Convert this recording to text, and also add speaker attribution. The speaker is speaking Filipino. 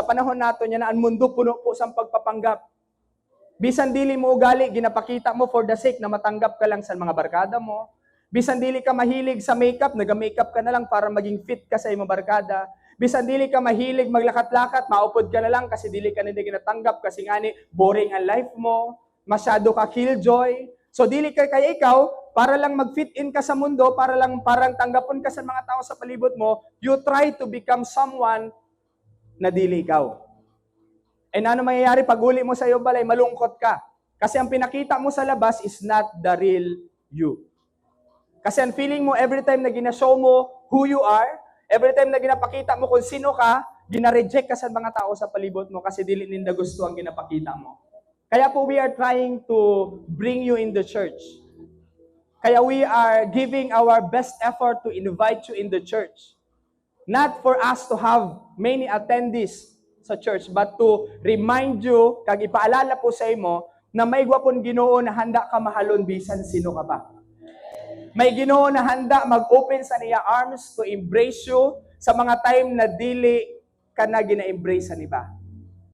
Speaker 1: panahon nato niya na ang mundo puno po sa pagpapanggap. Bisan dili mo ugali, ginapakita mo for the sake na matanggap ka lang sa mga barkada mo. Bisan dili ka mahilig sa makeup, naga-makeup ka na lang para maging fit ka sa imong barkada. Bisan dili ka mahilig maglakat-lakat, maupod ka na lang kasi dili ka hindi ginatanggap kasi ngani boring ang life mo, masyado ka killjoy. So dili ka kay ikaw, para lang mag-fit in ka sa mundo, para lang parang tanggapon ka sa mga tao sa palibot mo, you try to become someone na dili ikaw. And ano mangyayari pag uli mo sa iyo balay, malungkot ka. Kasi ang pinakita mo sa labas is not the real you. Kasi ang feeling mo every time na ginashow mo who you are, every time na ginapakita mo kung sino ka, ginareject ka sa mga tao sa palibot mo kasi dili nila gusto ang ginapakita mo. Kaya po we are trying to bring you in the church. Kaya we are giving our best effort to invite you in the church. Not for us to have many attendees sa church, but to remind you, kag ipaalala po sa imo, na may gwapon Ginoo na handa ka mahalon bisan sino ka pa. May Ginoo na handa mag-open sa niya arms to embrace you sa mga time na dili ka na gina-embrace sa iba.